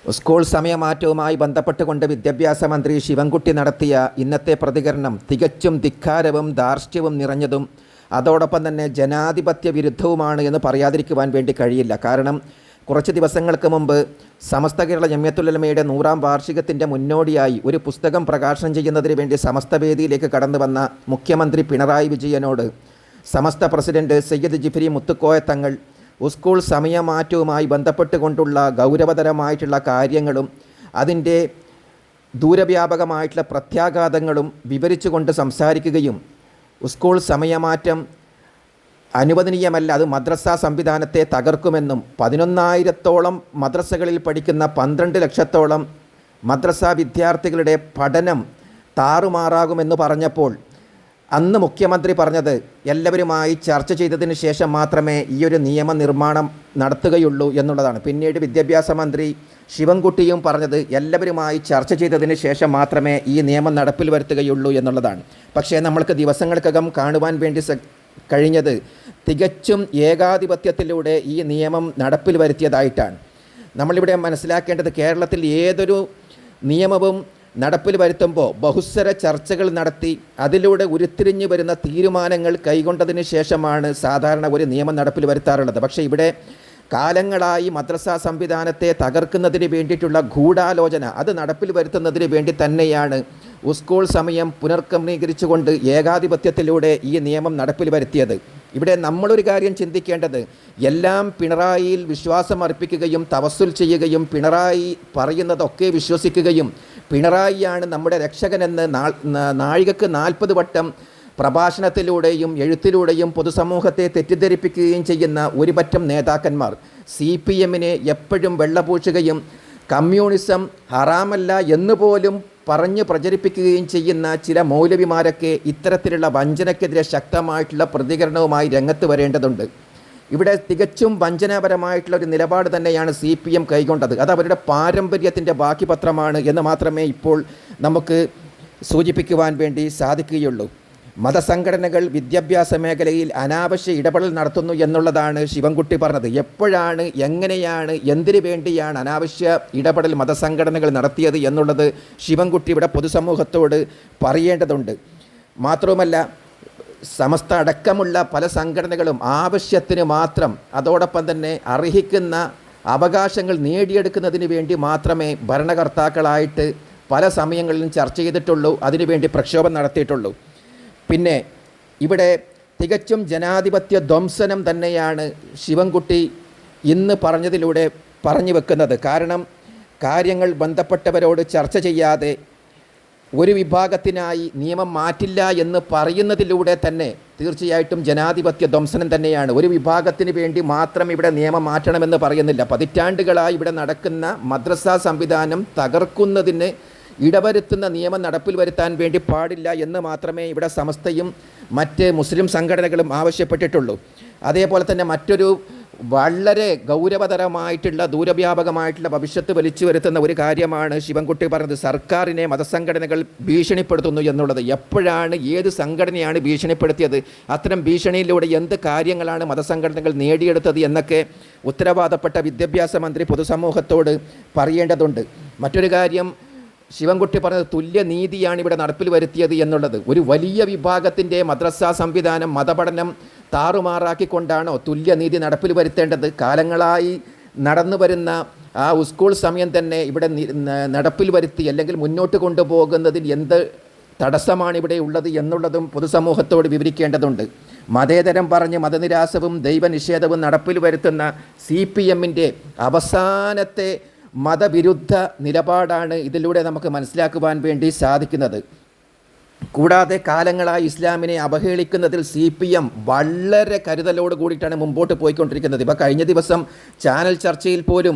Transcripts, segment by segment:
School സമയമാറ്റവുമായി ബന്ധപ്പെട്ടുകൊണ്ട് വിദ്യാഭ്യാസ മന്ത്രി ശിവൻകുട്ടി നടത്തിയ ഇന്നത്തെ പ്രതികരണം തികച്ചും ധിക്കാരവും ധാർഷ്ട്യവും നിറഞ്ഞതും അതോടൊപ്പം തന്നെ ജനാധിപത്യ വിരുദ്ധവുമാണ് എന്ന് പറയാതിരിക്കുവാൻ വേണ്ടി കഴിയില്ല. കാരണം കുറച്ച് ദിവസങ്ങൾക്ക് മുമ്പ് സമസ്ത കേരള ജംഇയ്യത്തുൽ-ഉലമയുടെ 100-ാം വാർഷികത്തിൻ്റെ മുന്നോടിയായി ഒരു പുസ്തകം പ്രകാശനം ചെയ്യുന്നതിന് വേണ്ടി സമസ്ത വേദിയിലേക്ക് കടന്നു വന്ന മുഖ്യമന്ത്രി പിണറായി വിജയനോട് സമസ്ത പ്രസിഡന്റ് സയ്യിദ് ജിഫ്രി മുത്തുക്കോയ തങ്ങൾ സ്കൂൾ സമയമാറ്റവുമായി ബന്ധപ്പെട്ടുകൊണ്ടുള്ള ഗൗരവതരമായിട്ടുള്ള കാര്യങ്ങളും അതിൻ്റെ ദൂരവ്യാപകമായിട്ടുള്ള പ്രത്യാഘാതങ്ങളും വിവരിച്ചുകൊണ്ട് സംസാരിക്കുകയും സ്കൂൾ സമയമാറ്റം അനുവദനീയമല്ല, അത് മദ്രസ സംവിധാനത്തെ തകർക്കുമെന്നും 11,000-ഓളം മദ്രസകളിൽ പഠിക്കുന്ന 12 ലക്ഷത്തോളം മദ്രസ വിദ്യാർത്ഥികളുടെ പഠനം താറുമാറാകുമെന്ന് പറഞ്ഞപ്പോൾ അന്ന് മുഖ്യമന്ത്രി പറഞ്ഞത് എല്ലാവരുമായി ചർച്ച ചെയ്തതിന് ശേഷം മാത്രമേ ഈ ഒരു നിയമനിർമ്മാണം നടത്തുകയുള്ളൂ എന്നുള്ളതാണ്. പിന്നീട് വിദ്യാഭ്യാസ മന്ത്രി ശിവൻകുട്ടിയും പറഞ്ഞത് എല്ലാവരുമായി ചർച്ച ചെയ്തതിന് ശേഷം മാത്രമേ ഈ നിയമം നടപ്പിൽ വരുത്തുകയുള്ളൂ എന്നുള്ളതാണ്. പക്ഷേ നമ്മൾക്ക് ദിവസങ്ങൾക്കകം കാണുവാൻ വേണ്ടി കഴിഞ്ഞത് തികച്ചും ഏകാധിപത്യത്തിലൂടെ ഈ നിയമം നടപ്പിൽ വരുത്തിയതായിട്ടാണ്. നമ്മളിവിടെ മനസ്സിലാക്കേണ്ടത്, കേരളത്തിൽ ഏതൊരു നിയമവും നടപ്പിൽ വരുത്തുമ്പോൾ ബഹുസ്വര ചർച്ചകൾ നടത്തി അതിലൂടെ ഉരുത്തിരിഞ്ഞു വരുന്ന തീരുമാനങ്ങൾ കൈക്കൊണ്ടതിന് ശേഷമാണ് സാധാരണ ഒരു നിയമം നടപ്പിൽ വരുത്താറുള്ളത്. പക്ഷേ ഇവിടെ കാലങ്ങളായി മദ്രസ സംവിധാനത്തെ തകർക്കുന്നതിന് വേണ്ടിയിട്ടുള്ള ഗൂഢാലോചന അത് നടപ്പിൽ വരുത്തുന്നതിന് വേണ്ടി തന്നെയാണ് സ്കൂൾ സമയം പുനർക്രമീകരിച്ചുകൊണ്ട് ഏകാധിപത്യത്തിലൂടെ ഈ നിയമം നടപ്പിൽ വരുത്തിയത്. ഇവിടെ നമ്മളൊരു കാര്യം ചിന്തിക്കേണ്ടത്, എല്ലാം പിണറായിയിൽ വിശ്വാസം അർപ്പിക്കുകയും തവസ്സുൽ ചെയ്യുകയും പിണറായി പറയുന്നതൊക്കെ വിശ്വസിക്കുകയും പിണറായിയാണ് നമ്മുടെ രക്ഷകനെന്ന് നാഴികക്ക് 40 വട്ടം പ്രഭാഷണത്തിലൂടെയും എഴുത്തിലൂടെയും പൊതുസമൂഹത്തെ തെറ്റിദ്ധരിപ്പിക്കുകയും ചെയ്യുന്ന ഒരു പറ്റം നേതാക്കന്മാർ, CPM-നെ എപ്പോഴും വെള്ളപൂശുകയും കമ്മ്യൂണിസം ഹറാമല്ല എന്നുപോലും പറഞ്ഞ് പ്രചരിപ്പിക്കുകയും ചെയ്യുന്ന ചില മൗലവിമാരൊക്കെ ഇത്തരത്തിലുള്ള വഞ്ചനയ്ക്കെതിരെ ശക്തമായിട്ടുള്ള പ്രതികരണവുമായി രംഗത്ത് വരേണ്ടതുണ്ട്. ഇവിടെ തികച്ചും വഞ്ചനാപരമായിട്ടുള്ള ഒരു നിലപാട് തന്നെയാണ് CPM കൈക്കൊണ്ടത്. അത് അവരുടെ പാരമ്പര്യത്തിൻ്റെ ബാക്കി പത്രമാണ് എന്ന് മാത്രമേ ഇപ്പോൾ നമുക്ക് സൂചിപ്പിക്കുവാൻ വേണ്ടി സാധിക്കുകയുള്ളൂ. മതസംഘടനകൾ വിദ്യാഭ്യാസ മേഖലയിൽ അനാവശ്യ ഇടപെടൽ നടത്തുന്നു എന്നുള്ളതാണ് ശിവൻകുട്ടി പറഞ്ഞത്. എപ്പോഴാണ്, എങ്ങനെയാണ്, എന്തിനു വേണ്ടിയാണ് അനാവശ്യ ഇടപെടൽ മതസംഘടനകൾ നടത്തിയത് എന്നുള്ളത് ശിവൻകുട്ടി ഇവിടെ പൊതുസമൂഹത്തോട് പറയേണ്ടതുണ്ട്. മാത്രവുമല്ല, സമസ്ത അടക്കമുള്ള പല സംഘടനകളും ആവശ്യത്തിന് മാത്രം, അതോടൊപ്പം തന്നെ അർഹിക്കുന്ന അവകാശങ്ങൾ നേടിയെടുക്കുന്നതിന് വേണ്ടി മാത്രമേ ഭരണകർത്താക്കളായിട്ട് പല സമയങ്ങളിലും ചർച്ച ചെയ്തിട്ടുള്ളൂ, അതിനുവേണ്ടി പ്രക്ഷോഭം നടത്തിയിട്ടുള്ളൂ. പിന്നെ ഇവിടെ തികച്ചും ജനാധിപത്യ ധ്വംസനം തന്നെയാണ് ശിവൻകുട്ടി ഇന്ന് പറഞ്ഞതിലൂടെ പറഞ്ഞു വെക്കുന്നത്. കാരണം കാര്യങ്ങൾ ബന്ധപ്പെട്ടവരോട് ചർച്ച ചെയ്യാതെ ഒരു വിഭാഗത്തിനായി നിയമം മാറ്റില്ല എന്ന് പറയുന്നതിലൂടെ തന്നെ തീർച്ചയായിട്ടും ജനാധിപത്യ ധ്വംസനം തന്നെയാണ്. ഒരു വിഭാഗത്തിന് വേണ്ടി മാത്രം ഇവിടെ നിയമം മാറ്റണമെന്ന് പറയുന്നില്ല. പതിറ്റാണ്ടുകളായി ഇവിടെ നടക്കുന്ന മദ്രസ സംവിധാനം തകർക്കുന്നതിന് ഇടവരുത്തുന്ന നിയമം നടപ്പിൽ വരുത്താൻ വേണ്ടി പാടില്ല എന്ന് മാത്രമേ ഇവിടെ സമസ്തയും മറ്റ് മുസ്ലിം സംഘടനകളും ആവശ്യപ്പെട്ടിട്ടുള്ളൂ. അതേപോലെ തന്നെ മറ്റൊരു വളരെ ഗൗരവതരമായിട്ടുള്ള ദൂരവ്യാപകമായിട്ടുള്ള ഭവിഷ്യത്ത് വലിച്ചു വരുത്തുന്ന ഒരു കാര്യമാണ് ശിവൻകുട്ടി പറഞ്ഞത്, സർക്കാരിനെ മതസംഘടനകൾ ഭീഷണിപ്പെടുത്തുന്നു എന്നുള്ളത്. എപ്പോഴാണ്, ഏത് സംഘടനയാണ് ഭീഷണിപ്പെടുത്തിയത്? അത്തരം ഭീഷണിയിലൂടെ എന്ത് കാര്യങ്ങളാണ് മതസംഘടനകൾ നേടിയെടുത്തത് എന്നൊക്കെ ഉത്തരവാദപ്പെട്ട വിദ്യാഭ്യാസ മന്ത്രി പൊതുസമൂഹത്തോട് പറയേണ്ടതുണ്ട്. മറ്റൊരു കാര്യം ശിവൻകുട്ടി പറഞ്ഞത്, തുല്യനീതിയാണ് ഇവിടെ നടപ്പിൽ വരുത്തിയത് എന്നുള്ളത്. ഒരു വലിയ വിഭാഗത്തിൻ്റെ മദ്രസ സംവിധാനം, മതപഠനം താറുമാറാക്കിക്കൊണ്ടാണോ തുല്യനീതി നടപ്പിൽ വരുത്തേണ്ടത്? കാലങ്ങളായി നടന്നു വരുന്ന ആ സ്കൂൾ സമയം തന്നെ ഇവിടെ നടപ്പിൽ വരുത്തി അല്ലെങ്കിൽ മുന്നോട്ട് കൊണ്ടുപോകുന്നതിൽ എന്ത് തടസ്സമാണ് ഇവിടെ ഉള്ളത് എന്നുള്ളതും പൊതുസമൂഹത്തോട് വിവരിക്കേണ്ടതുണ്ട്. മതേതരം പറഞ്ഞ് മതനിരാസവും ദൈവനിഷേധവും നടപ്പിൽ വരുത്തുന്ന CPM-ൻ്റെ അവസാനത്തെ മതവിരുദ്ധ നിലപാടാണ് ഇതിലൂടെ നമുക്ക് മനസ്സിലാക്കുവാൻ വേണ്ടി സാധിക്കുന്നത്. കൂടാതെ കാലങ്ങളായി ഇസ്ലാമിനെ അവഹേളിക്കുന്നതിൽ CPM വളരെ കരുതലോട് കൂടിയിട്ടാണ് മുമ്പോട്ട് പോയിക്കൊണ്ടിരിക്കുന്നത്. ഇപ്പോൾ കഴിഞ്ഞ ദിവസം ചാനൽ ചർച്ചയിൽ പോലും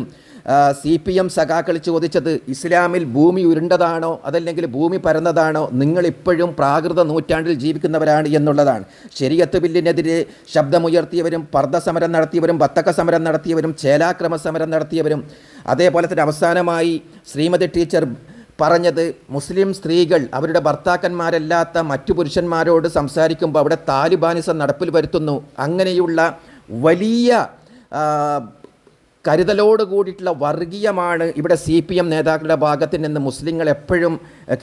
CPM സഖാക്കൾ ചോദിച്ചത്, ഇസ്ലാമിൽ ഭൂമി ഉരുണ്ടതാണോ അതല്ലെങ്കിൽ ഭൂമി പരന്നതാണോ, നിങ്ങളിപ്പോഴും പ്രാകൃത നൂറ്റാണ്ടിൽ ജീവിക്കുന്നവരാണ് എന്നുള്ളതാണ്. ശരീഅത്ത് ബില്ലിനെതിരെ ശബ്ദമുയർത്തിയവരും പർദ്ദ സമരം നടത്തിയവരും ബത്തക്ക സമരം നടത്തിയവരും ചേലാക്രമ സമരം നടത്തിയവരും, അതേപോലെ തന്നെ അവസാനമായി ശ്രീമതി ടീച്ചർ പറഞ്ഞത്, മുസ്ലിം സ്ത്രീകൾ അവരുടെ ഭർത്താക്കന്മാരല്ലാത്ത മറ്റു പുരുഷന്മാരോട് സംസാരിക്കുമ്പോൾ അവിടെ താലിബാനിസം നടപ്പിൽ വരുത്തുന്നു. അങ്ങനെയുള്ള വലിയ കരുതലോട് കൂടിയിട്ടുള്ള വർഗീയമാണ് ഇവിടെ CPM നേതാക്കളുടെ ഭാഗത്ത് നിന്ന് മുസ്ലിങ്ങൾ എപ്പോഴും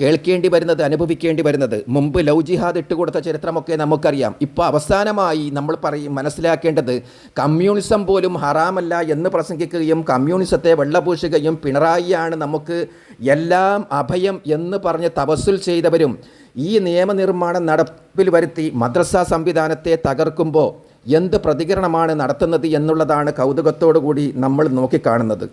കേൾക്കേണ്ടി വരുന്നത്, അനുഭവിക്കേണ്ടി വരുന്നത്. മുമ്പ് ലവ് ജിഹാദ് ഇട്ടുകൊടുത്ത ചരിത്രമൊക്കെ നമുക്കറിയാം. ഇപ്പോൾ അവസാനമായി നമ്മൾ മനസ്സിലാക്കേണ്ടത് കമ്മ്യൂണിസം പോലും ഹറാമല്ല എന്ന് പ്രസംഗിക്കുകയും കമ്മ്യൂണിസത്തെ വെള്ളപൂശുകയും പിണറായിയാണ് നമുക്ക് എല്ലാം അഭയം എന്ന് പറഞ്ഞ് തവസ്സുൽ ചെയ്തവരും ഈ നിയമനിർമ്മാണം നടപ്പിൽ വരുത്തി മദ്രസ സംവിധാനത്തെ തകർക്കുമ്പോൾ എന്ത് പ്രതികരണമാണ് നടത്തുന്നത് എന്നുള്ളതാണ് കൗതുകത്തോടു കൂടി നമ്മൾ നോക്കിക്കാണുന്നത്.